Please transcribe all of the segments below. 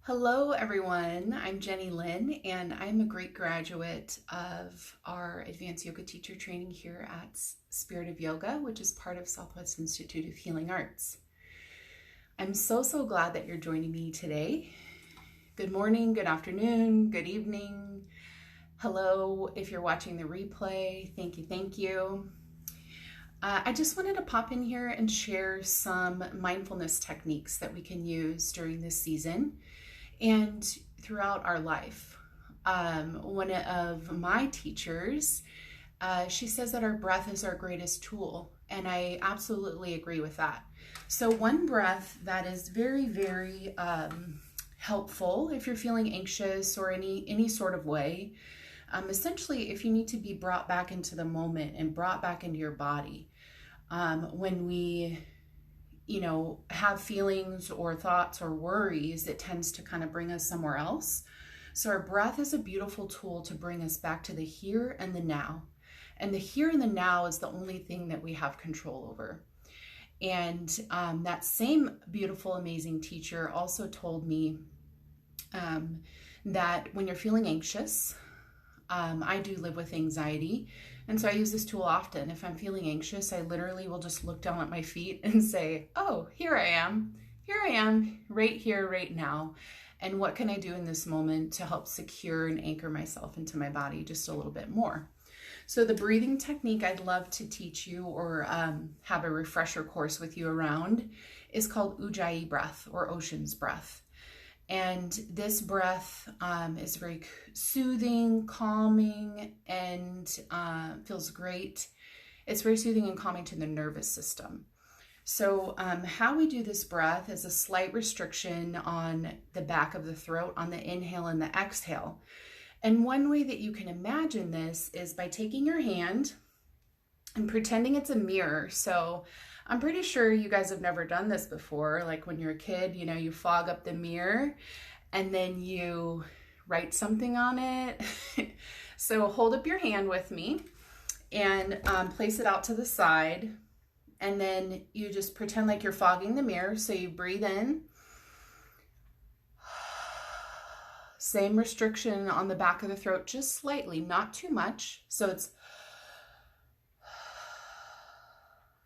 Hello, everyone. I'm Lynn, and I'm a great graduate of our advanced yoga teacher training here at Spirit of Yoga, which is part of Southwest Institute of Healing Arts. I'm so glad that you're joining me today. Good morning, good afternoon, good evening. Hello, if you're watching the replay, thank you. I just wanted to pop in here and share some mindfulness techniques that we can use during this season and throughout our life. One of my teachers, she says that our breath is our greatest tool, and I absolutely agree with that. So one breath that is very helpful if you're feeling anxious or any sort of way, essentially if you need to be brought back into the moment and brought back into your body. When we have feelings or thoughts or worries, it tends to kind of bring us somewhere else. So our breath is a beautiful tool to bring us back to the here and the now. And the here and the now is the only thing that we have control over. And that same beautiful, amazing teacher also told me that when you're feeling anxious, I do live with anxiety, and so I use this tool often. If I'm feeling anxious, I literally will just look down at my feet and say, oh, here I am, right here, right now. And what can I do in this moment to help secure and anchor myself into my body just a little bit more? So the breathing technique I'd love to teach you or have a refresher course with you around is called Ujjayi breath or ocean's breath. And this breath is very soothing, calming, and feels great. It's very soothing and calming to the nervous system. So how we do this breath is a slight restriction on the back of the throat on the inhale and the exhale. And one way that you can imagine this is by taking your hand and pretending it's a mirror. So I'm pretty sure you guys have never done this before. Like when you're a kid, you fog up the mirror and then you write something on it. So hold up your hand with me and place it out to the side. And then you just pretend like you're fogging the mirror. So you breathe in. Same restriction on the back of the throat, just slightly, not too much. So it's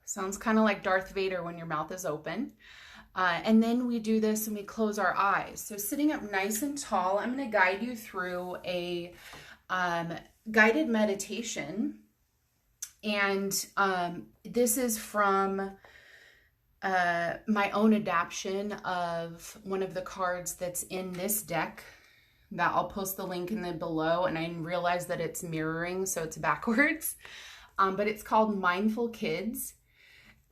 sounds kind of like Darth Vader when your mouth is open. And then we do this and we close our eyes. So sitting up nice and tall, I'm going to guide you through a guided meditation. And this is from my own adaptation of one of the cards that's in this deck that I'll post the link in the below. And I realize that it's mirroring, so it's backwards. But it's called Mindful Kids.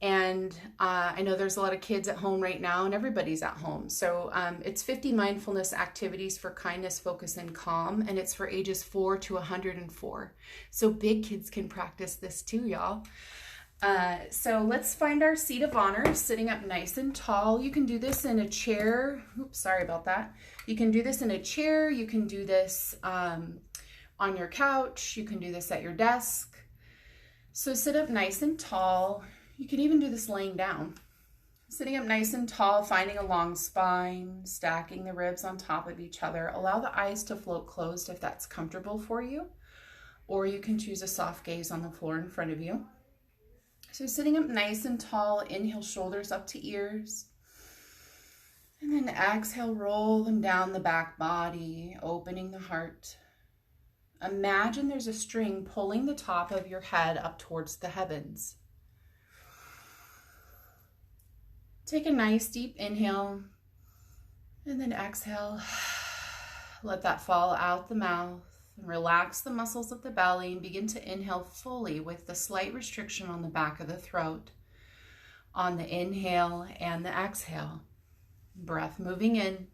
And I know there's a lot of kids at home right now and everybody's at home. So it's 50 mindfulness activities for kindness, focus, and calm. And it's for ages 4 to 104. So big kids can practice this too, y'all. So let's find our seat of honor, sitting up nice and tall. You can do this in a chair. Oops, sorry about that. You can do this in a chair. You can do this on your couch. You can do this at your desk. So sit up nice and tall. You can even do this laying down. Sitting up nice and tall, finding a long spine, stacking the ribs on top of each other. Allow the eyes to float closed if that's comfortable for you, or you can choose a soft gaze on the floor in front of you. So sitting up nice and tall, inhale shoulders up to ears. And then exhale, roll them down the back body, opening the heart. Imagine there's a string pulling the top of your head up towards the heavens. Take a nice deep inhale and then exhale. Let that fall out the mouth and relax the muscles of the belly and begin to inhale fully with the slight restriction on the back of the throat on the inhale and the exhale. Breath moving in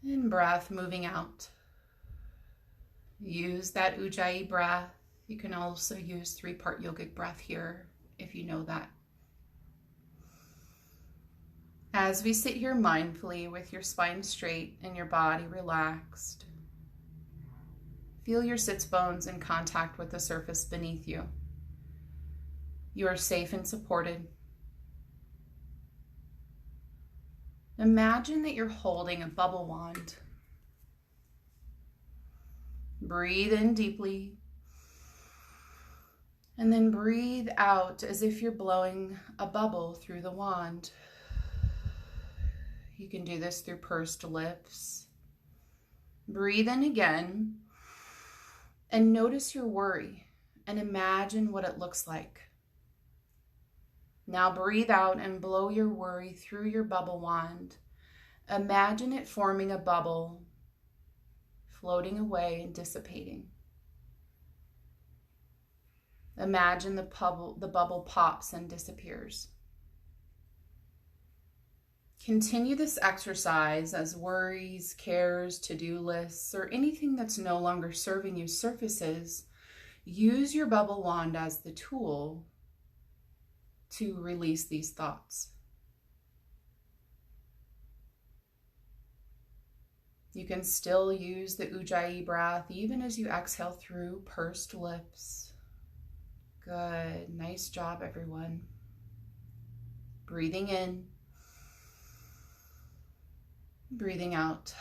and breath moving out. Use that Ujjayi breath. You can also use 3-part yogic breath here if you know that. As we sit here mindfully with your spine straight and your body relaxed, feel your sits bones in contact with the surface beneath you. You are safe and supported. Imagine that you're holding a bubble wand. Breathe in deeply. And then breathe out as if you're blowing a bubble through the wand. You can do this through pursed lips. Breathe in again and notice your worry and imagine what it looks like. Now breathe out and blow your worry through your bubble wand. Imagine it forming a bubble, floating away and dissipating. Imagine the bubble pops and disappears. Continue this exercise as worries, cares, to-do lists, or anything that's no longer serving you surfaces. Use your bubble wand as the tool to release these thoughts. You can still use the Ujjayi breath even as you exhale through pursed lips. Good. Nice job, everyone. Breathing in. Breathing out.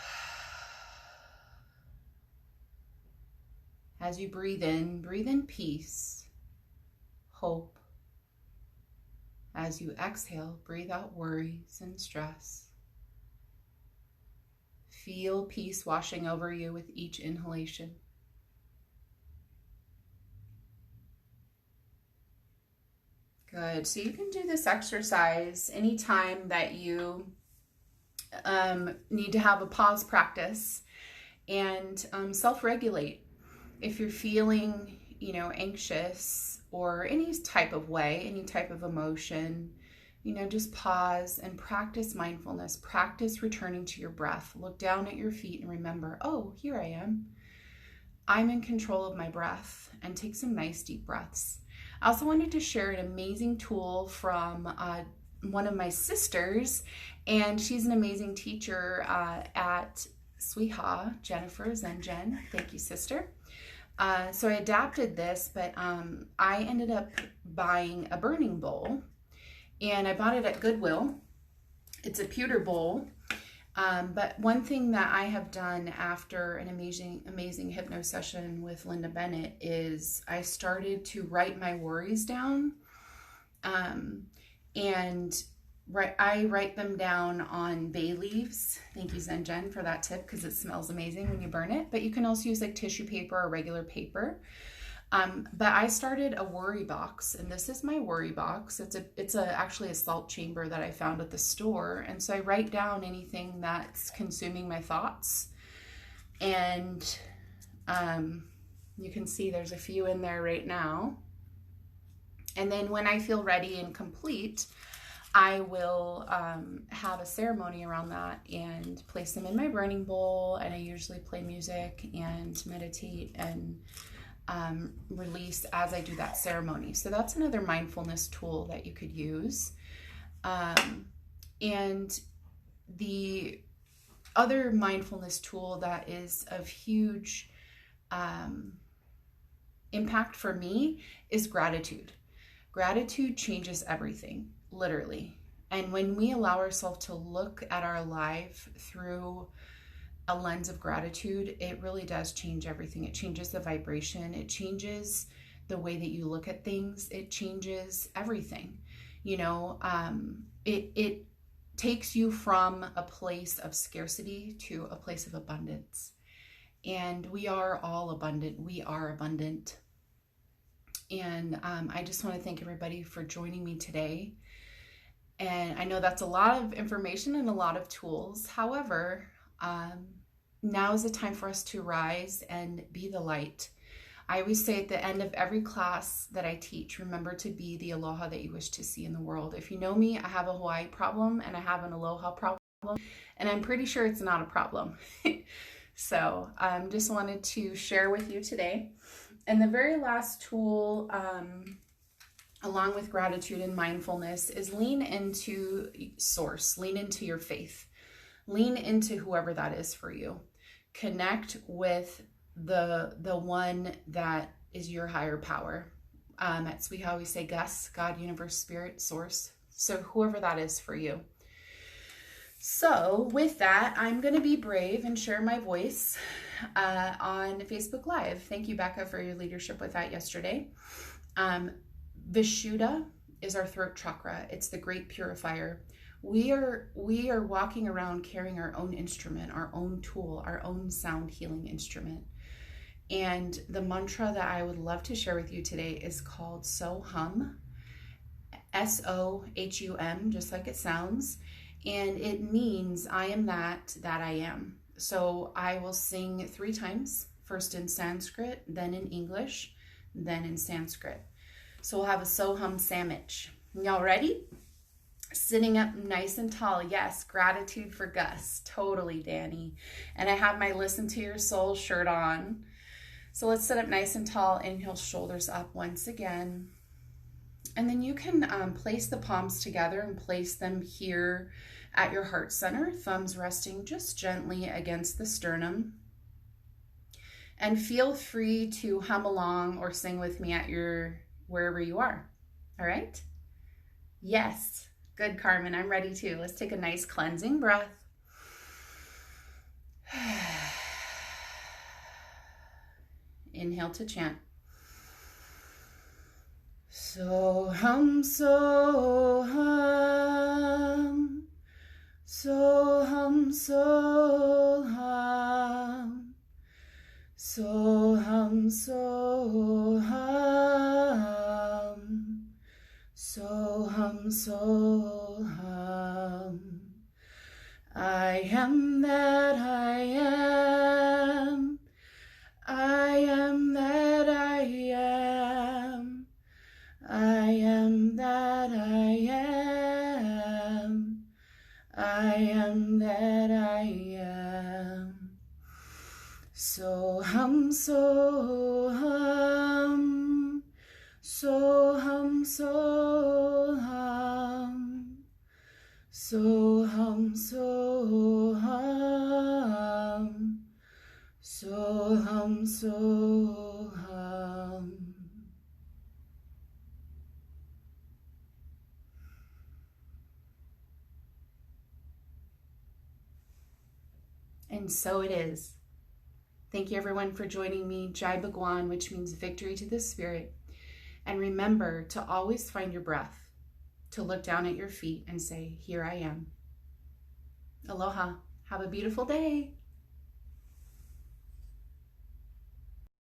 As you breathe in peace, hope. As you exhale, breathe out worries and stress. Feel peace washing over you with each inhalation. Good. So you can do this exercise anytime that you need to have a pause practice and self-regulate. If you're feeling, anxious or any type of way, any type of emotion, just pause and practice mindfulness. Practice returning to your breath. Look down at your feet and remember, oh, here I am. I'm in control of my breath, and take some nice deep breaths. I also wanted to share an amazing tool from one of my sisters, and she's an amazing teacher at Sweha, Jennifer Zen. Thank you, sister. So I adapted this, but I ended up buying a burning bowl, and I bought it at Goodwill. It's a pewter bowl. But one thing that I have done after an amazing hypno session with Linda Bennett is I started to write my worries down. And I write them down on bay leaves. Thank you, Zen for that tip, because it smells amazing when you burn it. But you can also use like tissue paper or regular paper. But I started a worry box, and this is my worry box. It's actually a salt chamber that I found at the store. And so I write down anything that's consuming my thoughts. And you can see there's a few in there right now. And then when I feel ready and complete, I will have a ceremony around that and place them in my burning bowl. And I usually play music and meditate and release as I do that ceremony. So that's another mindfulness tool that you could use. And the other mindfulness tool that is of huge impact for me is gratitude. Gratitude changes everything, literally. And when we allow ourselves to look at our life through a lens of gratitude, it really does change everything. It changes the vibration. It changes the way that you look at things. It changes everything. It takes you from a place of scarcity to a place of abundance. And we are all abundant. We are abundant. And I just want to thank everybody for joining me today. And I know that's a lot of information and a lot of tools. However, now is the time for us to rise and be the light. I always say at the end of every class that I teach, remember to be the aloha that you wish to see in the world. If you know me, I have a Hawaii problem and I have an aloha problem, and I'm pretty sure it's not a problem. So just wanted to share with you today. And the very last tool, along with gratitude and mindfulness, is lean into source, lean into your faith, lean into whoever that is for you. Connect with the one that is your higher power. At Sweha, we say Gus, God, universe, spirit, source. So whoever that is for you. So with that, I'm going to be brave and share my voice on Facebook Live. Thank you, Becca, for your leadership with that yesterday. Vishuddha is our throat chakra. It's the great purifier. We are walking around carrying our own instrument, our own tool, our own sound healing instrument. And the mantra that I would love to share with you today is called Sohum, S-O-H-U-M, just like it sounds. And it means I am that I am. So I will sing 3 times, first in Sanskrit, then in English, then in Sanskrit. So we'll have a Sohum sandwich. Y'all ready? Sitting up nice and tall. Yes, gratitude for Gus. Totally, Danny. And I have my Listen to Your Soul shirt on. So let's sit up nice and tall. Inhale, shoulders up once again. And then you can place the palms together and place them here at your heart center. Thumbs resting just gently against the sternum. And feel free to hum along or sing with me at wherever you are. All right? Yes. Good, Carmen. I'm ready too. Let's take a nice cleansing breath. Inhale to chant. Sohum, sohum, sohum, sohum, sohum, sohum, sohum, sohum. I am that I am. I am that I am. I am that I am. I am that I am. Sohum, sohum, sohum, sohum, sohum, sohum, sohum, sohum. And so it is. Thank you everyone for joining me. Jai Bhagwan, which means victory to the spirit. And remember to always find your breath, to look down at your feet and say, here I am. Aloha. Have a beautiful day.